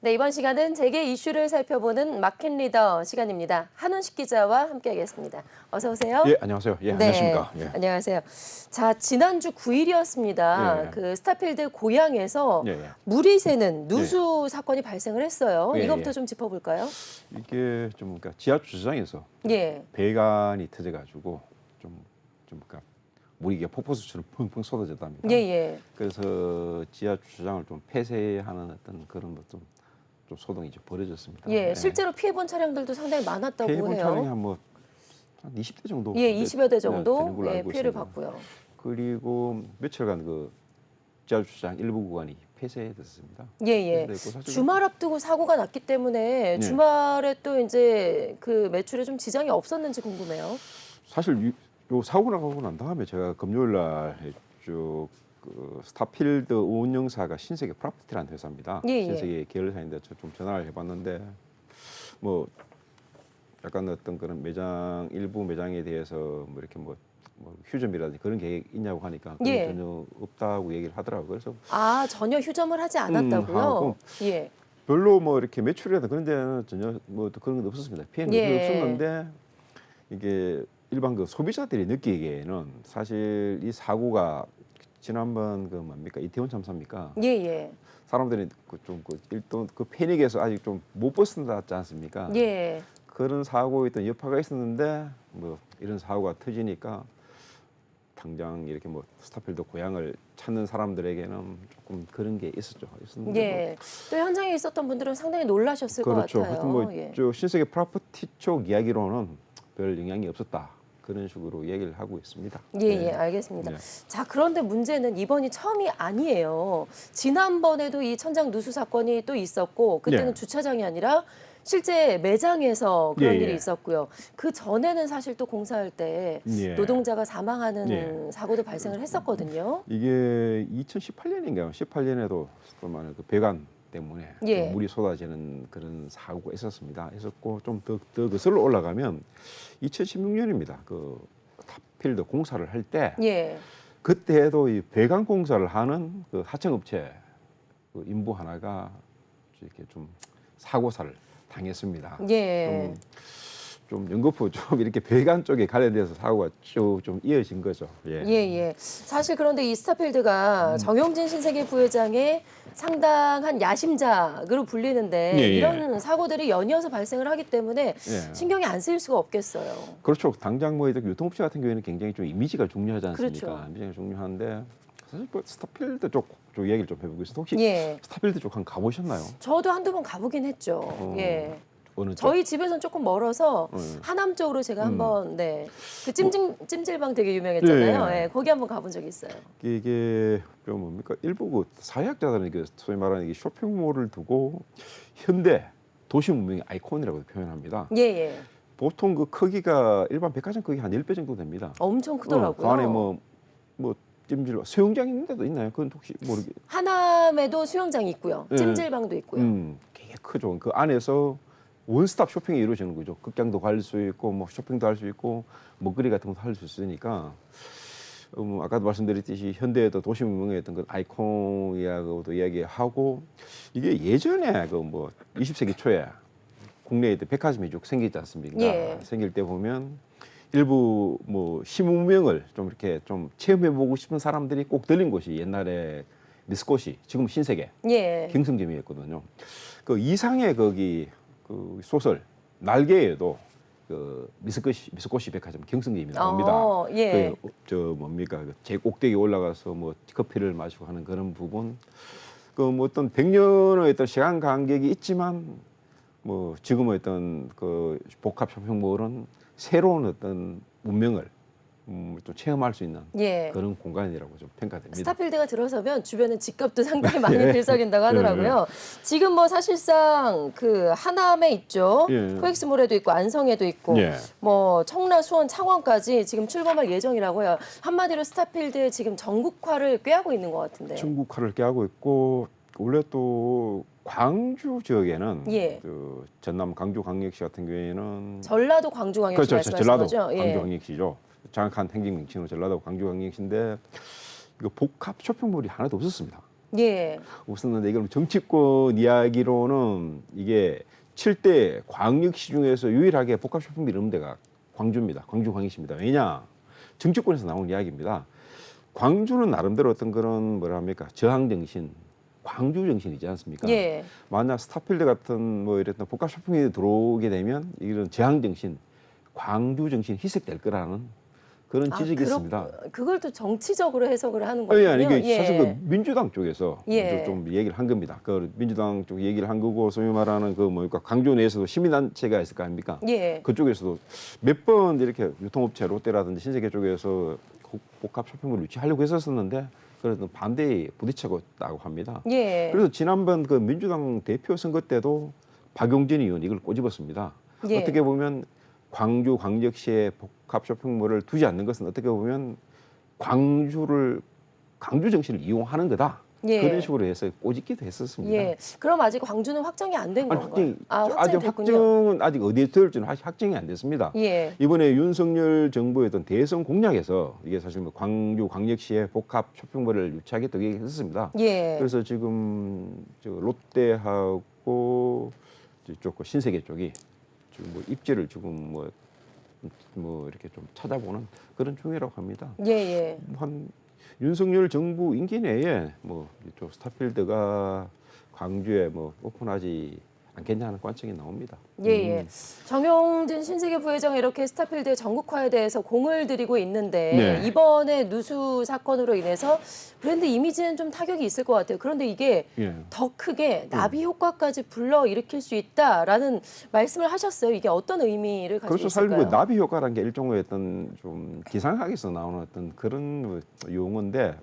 네, 이번 시간은 재계 이슈를 살펴보는 마켓리더 시간입니다. 한훈식 기자와 함께하겠습니다. 어서 오세요. 예, 안녕하세요. 예, 안녕하십니까. 예. 안녕하세요. 자, 지난주 9일이었습니다. 예. 그 스타필드 고향에서 예, 예. 물이 새는 누수 사건이 발생을 했어요. 예, 이거부터 예. 좀 짚어볼까요? 이게 좀 그러니까 지하 주차장에서 예. 배관이 터져가지고 좀 그러니까 물이 이게 폭포수처럼 펑펑 쏟아졌답니다. 예, 예. 그래서 지하 주차장을 좀 폐쇄하는 어떤 그런 좀 소동이 좀 벌어졌습니다. 예, 실제로 피해본 차량들도 상당히 많았다고 피해본 해요. 차량이 한 20대 정도. 예, 20여 대 정도 되는 걸로 알고 피해를 있습니다. 봤고요. 그리고 며칠간 그 지하 주차장 일부 구간이 폐쇄됐습니다. 예, 예. 주말 앞두고 사고가 났기 때문에 예. 주말에 또 이제 그 매출에 좀 지장이 없었는지 궁금해요. 사실 요 사고 나고 난 다음에 제가 금요일 날 쭉 그 스타필드 운영사가 신세계 프로퍼티라는 회사입니다. 예, 예. 신세계 계열사인데 저 좀 전화를 해봤는데 뭐 약간 어떤 그런 매장 일부 매장에 대해서 뭐 이렇게 뭐 휴점이라든지 그런 계획 있냐고 하니까 그건 예. 전혀 없다고 얘기를 하더라고요. 그래서 아, 전혀 휴점을 하지 않았다고요? 하고 예. 별로 뭐 이렇게 매출이라든 그런 데는 전혀 뭐 그런 건 없었습니다. 피해는 예. 별로 없었는데 이게 일반 그 소비자들이 느끼기에는 사실 이 사고가 지난번 그 뭡니까 이태원 참사입니까? 예, 예. 사람들이 일단 그 패닉에서 아직 좀 못 벗어났지 않습니까? 예. 그런 사고에 있던 여파가 있었는데 뭐 이런 사고가 터지니까 당장 이렇게 뭐 스타필드 고향을 찾는 사람들에게는 조금 그런 게 있었는데 예. 또 현장에 있었던 분들은 상당히 놀라셨을 그렇죠. 것 같아요. 하여튼 예. 저 신세계 프로퍼티 쪽 이야기로는 별 영향이 없었다. 그런 식으로 얘기를 하고 있습니다. 예, 네. 예, 알겠습니다. 네. 자, 그런데 문제는 이번이 처음이 아니에요. 지난번에도 이 천장 누수 사건이 또 있었고, 그때는 네. 주차장이 아니라 실제 매장에서 그런 예, 일이 예. 있었고요. 그 전에는 사실 또 공사할 때 예. 노동자가 사망하는 예. 사고도 발생을 했었거든요. 이게 2018년인가요? 18년에도 그 배관 때문에 예. 좀 물이 쏟아지는 그런 사고가 있었고 좀 더 거슬러 올라가면 2016년입니다. 그 스타필드 공사를 할 때 예. 그때도 이 배관 공사를 하는 그 하청업체 그 인부 하나가 이렇게 좀 사고사를 당했습니다. 예. 좀 연거푸 좀 이렇게 배관 쪽에 관련돼서 사고가 쭉 좀 이어진 거죠. 예. 예, 예. 사실 그런데 이 스타필드가 정용진 신세계 부회장의 상당한 야심작으로 불리는데 예, 예. 이런 사고들이 연이어서 발생을 하기 때문에 예. 신경이 안 쓰일 수가 없겠어요. 그렇죠. 당장 뭐 이렇게 유통업체 같은 경우에는 굉장히 좀 이미지가 중요하지 않습니까? 그렇죠. 이미지가 중요한데 사실 뭐 스타필드 쪽 얘기를 좀 해보겠습니다. 혹시 예. 스타필드 쪽 한 가보셨나요? 저도 한두 번 가보긴 했죠. 예. 어느 쪽? 저희 집에서는 조금 멀어서 음. 하남 쪽으로 제가 한번 네. 그 찜질방 되게 유명했잖아요. 예. 예. 거기 한번 가본 적이 있어요. 이게 좀 뭡니까? 일부 그 사회학자들은 그 소위 말하는 이 쇼핑몰을 두고 현대 도시 문명의 아이콘이라고 표현합니다. 예, 예. 보통 그 크기가 일반 백화점 크기 한 10배 정도 됩니다. 엄청 크더라고요. 그 안에 뭐 찜질 수영장 있는 데도 있나요? 그건 혹시 모르게. 하남에도 수영장이 있고요. 예. 찜질방도 있고요. 되게 크죠. 그 안에서 원스톱 쇼핑이 이루어지는 거죠. 극장도 갈 수 있고, 뭐 쇼핑도 할 수 있고, 먹거리 같은 것도 할 수 있으니까. 아까도 말씀드렸듯이 현대에도 도시 문명의 어떤 그 아이콘이라고도 이야기하고 이게 예전에 그 뭐 20세기 초에 국내에 백화점이 쭉 생기지 않습니까? 예. 생길 때 보면 일부 뭐 시문명을 좀 이렇게 좀 체험해보고 싶은 사람들이 꼭 들린 곳이 옛날에 미스코시, 지금 신세계 예. 경성점이었거든요. 그 이상의 거기 그 소설 날개에도 그 미스코시 백화점 경성점이 나옵니다. 예. 저 뭡니까 제 꼭대기 올라가서 뭐 커피를 마시고 하는 그런 부분. 그 뭐 어떤 100년의 어떤 시간 간격이 있지만 뭐 지금의 어떤 그 복합 쇼핑몰은 새로운 어떤 문명을 또 체험할 수 있는 예. 그런 공간이라고 좀 평가됩니다. 스타필드가 들어서면 주변은 집값도 상당히 많이 예. 들썩인다고 하더라고요. 지금 뭐 사실상 그 하남에 있죠. 예. 코엑스몰에도 있고 안성에도 있고 예. 뭐 청라, 수원, 창원까지 지금 출범할 예정이라고요. 한마디로 스타필드의 지금 전국화를 꾀하고 있는 것 같은데. 중국화를 깨하고 있고 원래 또 광주 지역에는 예. 그 전남 광주광역시 같은 경우에는 전라도 광주광역시 그렇죠, 말씀하시는 전라도 거죠? 예. 광주광역시죠. 정확한 행정 명칭으로 전라도 광주광역시인데 이거 복합 쇼핑몰이 하나도 없었습니다. 예. 없었는데 이건 정치권 이야기로는 이게 7대 광역시 중에서 유일하게 복합 쇼핑몰 이런 데가 광주입니다. 광주광역시입니다. 왜냐? 정치권에서 나온 이야기입니다. 광주는 나름대로 어떤 그런 뭐랍니까 저항 정신, 광주 정신이지 않습니까? 예. 만약 스타필드 같은 뭐 이랬던 복합 쇼핑이 들어오게 되면 이런 저항 정신, 광주 정신 희석될 거라는 그런 지적이 있습니다. 그걸 또 정치적으로 해석을 하는 거군요. 아니 이게 예. 사실 그 민주당 쪽에서 예. 좀 얘기를 한 겁니다. 그 민주당 쪽 얘기를 한 거고 소위 말하는 그 뭐니까 광주 내에서도 시민단체가 있을 거 아닙니까? 예. 그쪽에서도 몇 번 이렇게 유통업체 롯데라든지 신세계 쪽에서 복합 쇼핑몰을 유치하려고 했었는데 그래도 반대에 부딪히고 있다고 합니다. 예. 그래서 지난번 그 민주당 대표 선거 때도 박용진 의원이 이걸 꼬집었습니다. 예. 어떻게 보면 광주 광역시에 복합 쇼핑몰을 두지 않는 것은 어떻게 보면 광주 정신을 이용하는 거다. 예. 그런 식으로 해서 꼬집기도 했었습니다. 예. 그럼 아직 광주는 확정이 안 된 건가요? 아직 확정됐군요. 확정은 아직 어디에 들을지는 확정이 안 됐습니다. 예. 이번에 윤석열 정부의 어떤 대선 공약에서 이게 사실 뭐 광주 광역시에 복합 쇼핑몰을 유치하겠다고 얘기했었습니다. 예. 그래서 지금 저 롯데하고 이쪽 그 신세계 쪽이 지금 뭐 입지를 지금 뭐 이렇게 좀 찾아보는 그런 중이라고 합니다. 예. 예. 한 윤석열 정부 임기 내에 뭐 이쪽 스타필드가 광주에 뭐 오픈하지 않겠냐 하는 관측이 나옵니다. 예, 예. 정용진 신세계 부회장이 이렇게 스타필드의 전국화에 대해서 공을 들이고 있는데 네. 이번에 누수 사건으로 인해서 브랜드 이미지는 좀 타격이 있을 것 같아요. 그런데 이게 예. 더 크게 나비 효과까지 불러일으키실 수 있다라는 말씀을 하셨어요. 이게 어떤 의미를 가지고 그렇죠. 사실 있을까요? 그 나비 효과라는 게 일종의 어떤 좀 기상학에서 나오는 어떤 그런 뭐 용어인데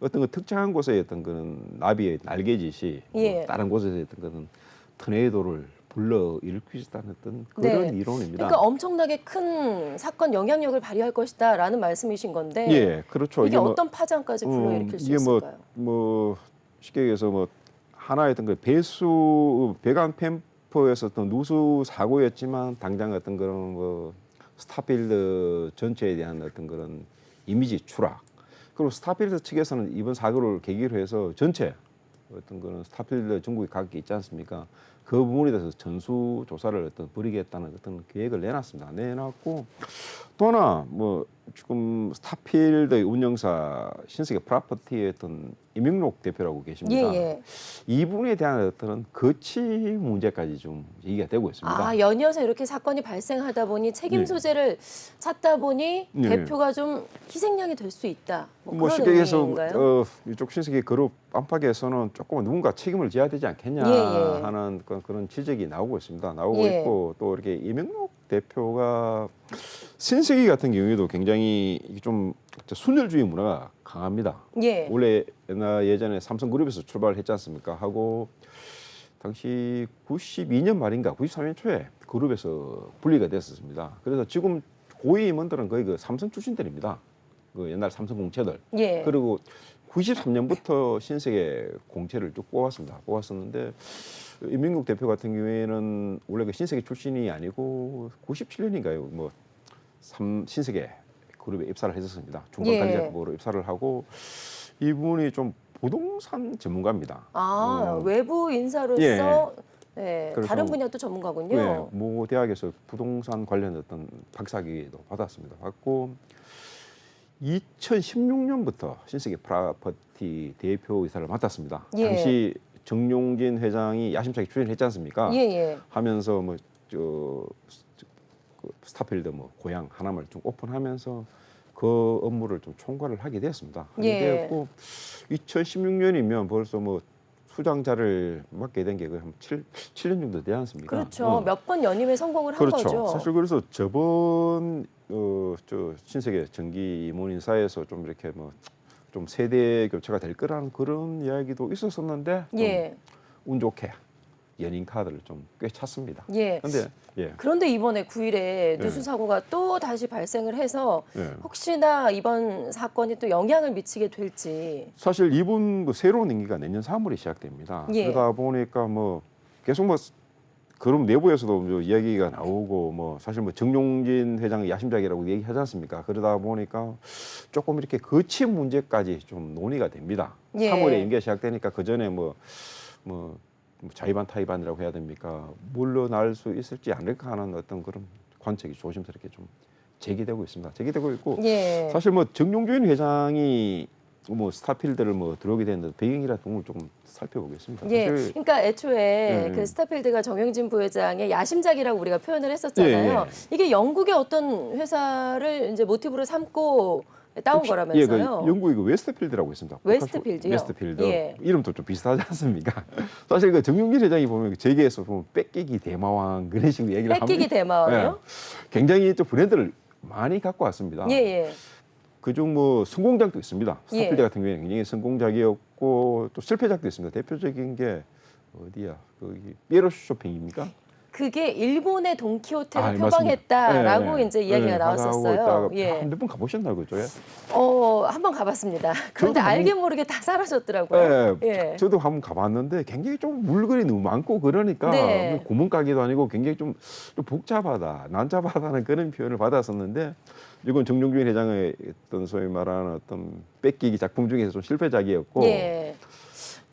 어떤 그 특정한 곳에 어떤 그런 나비의 날개짓이 예. 뭐 다른 곳에서 어떤 그런 토네이도를 불러 일으킬 수 있다는 어떤 그런 네. 이론입니다. 그러니까 엄청나게 큰 사건 영향력을 발휘할 것이다라는 말씀이신 건데 예, 그렇죠. 이게 뭐, 어떤 파장까지 불러일으킬 수 이게 있을까요? 뭐 쉽게 얘기해서 뭐 하나의 어떤 그 배관 캠퍼에서 어떤 누수 사고였지만 당장 어떤 그런 뭐 스타필드 전체에 대한 어떤 그런 이미지 추락 그리고 스타필드 측에서는 이번 사고를 계기로 해서 전체 어떤 그런 스타필드 전국에 각기 있지 않습니까? 그 부분에 대해서 전수 조사를 어떤 벌이겠다는 어떤 계획을 내놨습니다. 내놨고 또 하나 뭐 지금 스타필드 운영사 신세계 프로퍼티의 어떤 이명록 대표라고 계십니다. 예, 예. 이분에 대한 어떤 거치 문제까지 좀 얘기가 되고 있습니다. 아, 연이어서 이렇게 사건이 발생하다 보니 책임 네. 소재를 찾다 보니 네. 대표가 좀 희생양이 될 수 있다. 뭐 뭐 그런 쉽게 얘기해서 의미인가요? 이쪽 신세계 그룹 안팎에서는 조금 누군가 책임을 져야 되지 않겠냐 예, 예. 하는 그런 지적이 나오고 있습니다. 나오고 예. 있고 또 이렇게 이명록 대표가 신세계 같은 경우에도 굉장히 좀 순혈주의 문화가 강합니다. 예. 원래 예전에 삼성그룹에서 출발했지 않습니까? 하고 당시 92년 말인가 93년 초에 그룹에서 분리가 됐었습니다. 그래서 지금 고위 임원들은 거의 그 삼성 출신들입니다. 그 옛날 삼성 공채들. 예. 그리고 93년부터 신세계 공채를 쭉 뽑았었는데 이명국 대표 같은 경우에는 원래 그 신세계 출신이 아니고 97년인가요? 뭐 신세계 그룹에 입사를 했었습니다. 중간 관리자급으로 입사를 하고 이분이 좀 부동산 전문가입니다. 아, 외부 인사로서 예, 그래서 다른 분야도 전문가군요. 네, 모 대학에서 부동산 관련 어떤 박사학위도 받았습니다. 받고 2016년부터 신세계 프로퍼티 대표이사를 맡았습니다. 예. 당시 정용진 회장이 야심차게 추진했지 않습니까? 예, 예. 하면서 그 스타필드 뭐 고향 하나를 좀 오픈하면서 그 업무를 좀 총괄을 하게 되었습니다. 하게 예. 되었고 2016년이면 벌써 뭐 수장자를 맡게 된 게 거의 한 7년 정도 되지 않습니까? 그렇죠. 몇 번 연임에 성공을 한 그렇죠. 거죠. 사실 그래서 저번 저 신세계 정기 임원인사에서 좀 이렇게 뭐 좀 세대 교체가 될 거라는 그런 이야기도 있었었는데 예. 운 좋게 연인 카드를 좀 꽤 찼습니다. 예. 근데 그런데 이번에 9일에 누수 사고가 또 다시 발생을 해서 혹시나 이번 사건이 또 영향을 미치게 될지. 사실 이분 새로운 임기가 내년 3월에 시작됩니다. 예. 그러다 보니까 뭐 계속 뭐 그럼 내부에서도 뭐 이야기가 나오고 뭐 사실 뭐 정용진 회장의 야심작이라고 얘기하지 않습니까? 그러다 보니까 조금 이렇게 거친 문제까지 좀 논의가 됩니다. 예. 3월에 임기가 시작되니까 그 전에 뭐 자의반 타의반이라고 해야 됩니까? 물러날 수 있을지 않을까 하는 어떤 그런 관측이 조심스럽게 좀 제기되고 있습니다. 제기되고 있고 예. 사실 뭐 정용진 회장이 뭐 스타필드를 뭐 들어오게 됐는데 배경이라 등을 조금 살펴보겠습니다. 예, 사실 그러니까 애초에 그 스타필드가 정영진 부회장의 야심작이라고 우리가 표현을 했었잖아요. 예, 예. 이게 영국의 어떤 회사를 이제 모티브로 삼고 따온 예, 그 거라면서요. 영국의 그 웨스트필드라고 있습니다. 웨스트필드요? 웨스트필드. 예. 이름도 좀 비슷하지 않습니까? 사실 그 정용진 회장이 보면 그 재계에서 보면 뺏기기 대마왕 그런 식으로 얘기를 합니다. 뺏기기 대마왕이요? 예. 굉장히 좀 브랜드를 많이 갖고 왔습니다. 예, 예. 그중 뭐 성공작도 있습니다. 스타필드 예. 같은 경우에는 굉장히 성공작이었고 또 실패작도 있습니다. 대표적인 게 어디야? 거기 삐에로스 쇼핑입니까? 그게 일본의 돈키호테를 맞습니다. 표방했다라고 예, 이제 이야기가 나왔었어요. 예. 몇 번 가보셨나요, 그죠? 예? 한번 가봤습니다. 그런데 저도 알게 모르게 다 사라졌더라고요. 예. 저도 한번 가봤는데 굉장히 좀 물건이 너무 많고 그러니까 네. 고문가게도 아니고 굉장히 좀 복잡하다, 난잡하다는 그런 표현을 받았었는데 이건 정용진 회장의 어떤 소위 말하는 어떤 뺏기기 작품 중에서 좀 실패작이었고 예.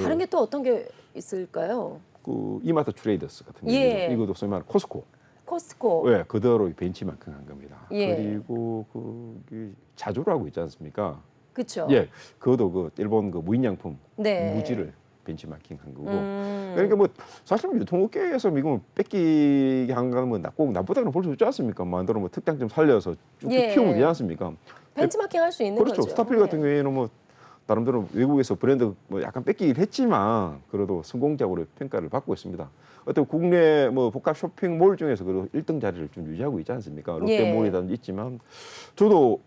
다른 게 또 어떤 게 있을까요? 그 이마트 트레이더스 같은 예. 경우 이것도 소위 말하는 코스코. 코스트코. 네, 그대로 벤치마킹 한 겁니다. 예. 그리고 그 자주라고 있지 않습니까? 그렇죠. 예, 그것도 그 일본 그 무인양품 네. 무지를 벤치마킹 한 거고. 음. 그러니까 뭐 사실 유통업계에서 미국 뺏기게 한 거는 뭐 꼭 나쁘다고는 볼 수 있지 않습니까? 만들어 뭐 특장점 살려서 쭉 예. 키우면 되지 않습니까? 벤치마킹 할 수 있는 그렇죠. 거죠. 스타필드 같은 예. 경우에는 뭐 나름대로 외국에서 브랜드 뭐 약간 뺏기긴 했지만 그래도 성공작으로 평가를 받고 있습니다. 어떤 국내 뭐 복합 쇼핑몰 중에서 그래도 1등 자리를 좀 유지하고 있지 않습니까? 롯데몰이라든지 있지만 저도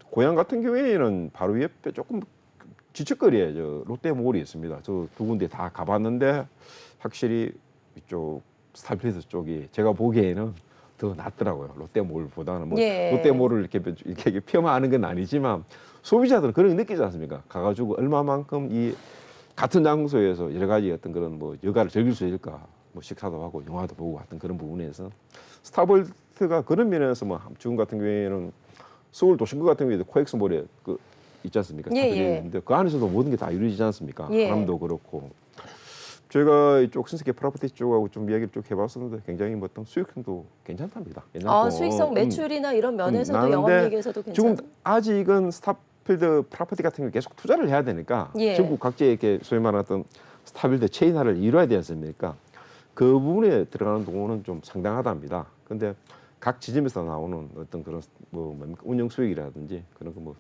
고향 같은 경우에는 바로 옆에 조금 지척거리에 저 롯데몰이 있습니다. 저 두 군데 다 가봤는데 확실히 이쪽 스타필드 쪽이 제가 보기에는 더 낫더라고요. 롯데몰보다는 뭐 예. 롯데몰을 이렇게 폄하하는 건 아니지만 소비자들은 그런 거 느끼지 않습니까? 가가지고 얼마만큼 이 같은 장소에서 여러 가지 어떤 그런 뭐 여가를 즐길 수 있을까? 뭐 식사도 하고 영화도 보고 하던 그런 부분에서 스타필드가 그런 면에서 뭐 지금 같은 경우에는 서울 도심구 같은 경우에도 코엑스몰에 그 있지 않습니까? 예, 스타필드 예. 있는데 그 안에서도 모든 게 다 이루어지지 않습니까? 예. 강남도 그렇고. 제가 이쪽 신세계 프로퍼티 쪽하고 좀 이야기를 쭉 해봤었는데 굉장히 뭐 어떤 수익성도 괜찮답니다. 괜찮고. 수익성 매출이나 이런 면에서도 나는데 영업이익에서도 괜찮아요. 지금 아직은 스타필드 프로퍼티 같은 경우 계속 투자를 해야 되니까 예. 전국 각지에 이렇게 소위 말하는 어떤 스타필드 체인화를 이뤄야 되지 않습니까? 그 부분에 들어가는 돈은 좀 상당하답니다. 근데 각 지점에서 나오는 어떤 그런 뭐 운영 수익이라든지 그런 거 뭐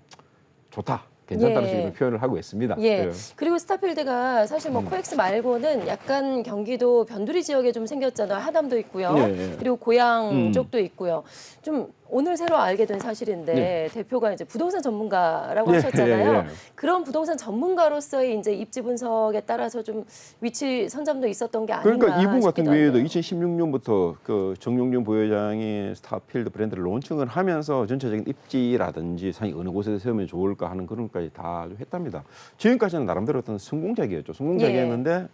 좋다. 괜찮다는 예. 식으로 표현을 하고 있습니다. 예. 그리고 스타필드가 사실 뭐 코엑스 말고는 약간 경기도 변두리 지역에 좀 생겼잖아요. 하남도 있고요. 예, 예. 그리고 고양 쪽도 있고요. 좀 오늘 새로 알게 된 사실인데 대표가 이제 부동산 전문가라고 예, 하셨잖아요. 예, 예. 그런 부동산 전문가로서의 이제 입지 분석에 따라서 좀 위치 선점도 있었던 게 아닌가 그러니까 이분 같은 싶기도 경우에도 한데요. 2016년부터 그 정용준 부회장이 스타필드 브랜드를 론칭을 하면서 전체적인 입지라든지 상이 어느 곳에 세우면 좋을까 하는 그런 것까지 다 했답니다. 지금까지는 나름대로 어떤 성공작이었죠. 성공작이었는데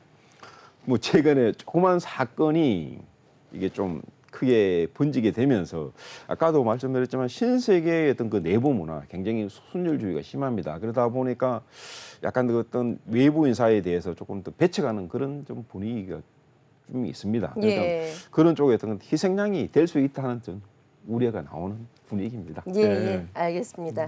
뭐 최근에 조그만 사건이 이게 좀 크게 번지게 되면서 아까도 말씀드렸지만 신세계의 어떤 그 내부 문화 굉장히 순혈주의가 심합니다. 그러다 보니까 약간 그 어떤 외부 인사에 대해서 조금 더 배척하는 그런 좀 분위기가 좀 있습니다. 그러니까 예. 그런 쪽에 어떤 희생양이 될 수 있다는 좀 우려가 나오는 분위기입니다. 예, 예. 알겠습니다.